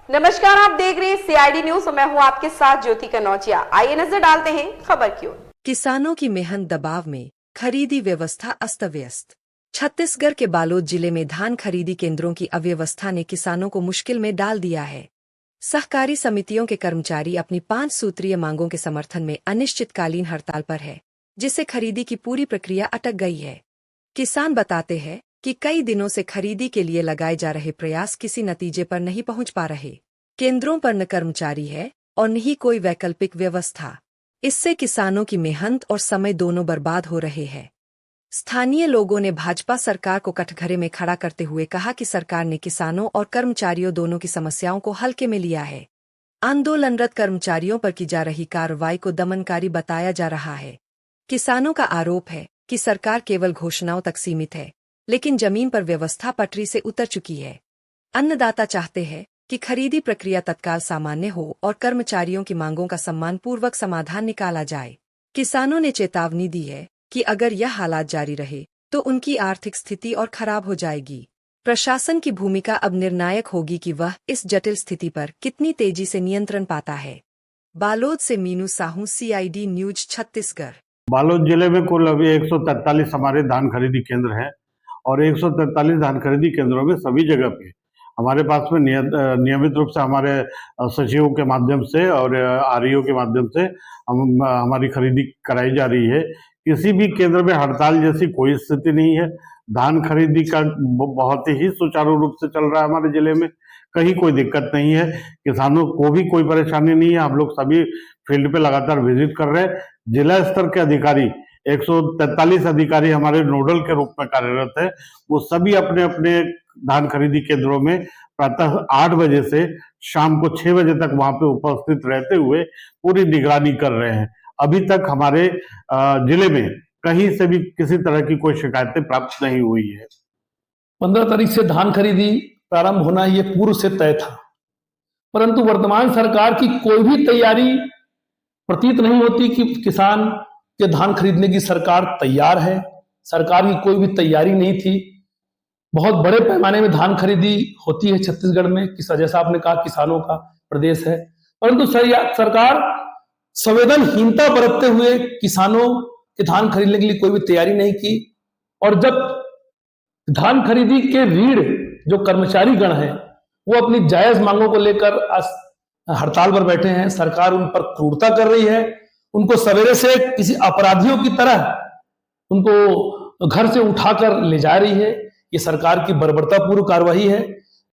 नमस्कार, आप देख रहे हैं सीआईडी न्यूज और मैं हूं आपके साथ ज्योति कनौजिया। आइए नजर डालते हैं खबर की ओर। किसानों की मेहनत दबाव में खरीदी व्यवस्था अस्त व्यस्त। छत्तीसगढ़ के बालोद जिले में धान खरीदी केंद्रों की अव्यवस्था ने किसानों को मुश्किल में डाल दिया है। सहकारी समितियों के कर्मचारी अपनी 5 सूत्रीय मांगों के समर्थन में अनिश्चितकालीन हड़ताल पर है, जिससे खरीदी की पूरी प्रक्रिया अटक गई है। किसान बताते हैं कि कई दिनों से खरीदी के लिए लगाए जा रहे प्रयास किसी नतीजे पर नहीं पहुंच पा रहे। केंद्रों पर न कर्मचारी है और न ही कोई वैकल्पिक व्यवस्था। इससे किसानों की मेहनत और समय दोनों बर्बाद हो रहे हैं। स्थानीय लोगों ने भाजपा सरकार को कटघरे में खड़ा करते हुए कहा कि सरकार ने किसानों और कर्मचारियों दोनों की समस्याओं को हल्के में लिया है। आंदोलनरत कर्मचारियों पर की जा रही कार्रवाई को दमनकारी बताया जा रहा है। किसानों का आरोप है कि सरकार केवल घोषणाओं तक सीमित है, लेकिन जमीन पर व्यवस्था पटरी से उतर चुकी है। अन्नदाता चाहते हैं कि खरीदी प्रक्रिया तत्काल सामान्य हो और कर्मचारियों की मांगों का सम्मानपूर्वक समाधान निकाला जाए। किसानों ने चेतावनी दी है कि अगर यह हालात जारी रहे तो उनकी आर्थिक स्थिति और खराब हो जाएगी। प्रशासन की भूमिका अब निर्णायक होगी कि वह इस जटिल स्थिति पर कितनी तेजी से नियंत्रण पाता है। बालोद से मीनू साहू, सीआईडी न्यूज, छत्तीसगढ़। बालोद जिले में कुल अभी 143 हमारे धान खरीदी केंद्र हैं और 143 धान खरीदी केंद्रों में सभी जगह पे हमारे पास में नियमित रूप से हमारे सचिवों के माध्यम से और आरईओ के माध्यम से हमारी खरीदी कराई जा रही है। किसी भी केंद्र में हड़ताल जैसी कोई स्थिति नहीं है। धान खरीदी का बहुत ही सुचारू रूप से चल रहा है हमारे जिले में, कहीं कोई दिक्कत नहीं है। किसानों को भी कोई परेशानी नहीं है। हम लोग सभी फील्ड पे लगातार विजिट कर रहे हैं। जिला स्तर के अधिकारी 143 अधिकारी हमारे नोडल के रूप में कार्यरत है। वो सभी अपने अपने धान खरीदी केंद्रों में प्रातः 8 बजे से शाम को 6 बजे तक वहां पे उपस्थित रहते हुए पूरी निगरानी कर रहे हैं। अभी तक हमारे जिले में कहीं से भी किसी तरह की कोई शिकायतें प्राप्त नहीं हुई है। 15 तारीख से धान खरीदी प्रारंभ होना ये पूर्व से तय था, परंतु वर्तमान सरकार की कोई भी तैयारी प्रतीत नहीं होती कि किसान के धान खरीदने की सरकार तैयार है। सरकार की कोई भी तैयारी नहीं थी। बहुत बड़े पैमाने में धान खरीदी होती है छत्तीसगढ़ में, जैसा आपने कहा किसानों का प्रदेश है, परंतु सरकार संवेदनहीनता बरतते हुए किसानों के धान खरीदने के लिए कोई भी तैयारी नहीं की। और जब धान खरीदी के रीढ़ जो कर्मचारी गण है वो अपनी जायज मांगों को लेकर हड़ताल पर बैठे हैं, सरकार उन पर क्रूरता कर रही है। उनको सवेरे से किसी अपराधियों की तरह उनको घर से उठाकर ले जा रही है। ये सरकार की बर्बरतापूर्ण कार्रवाई है।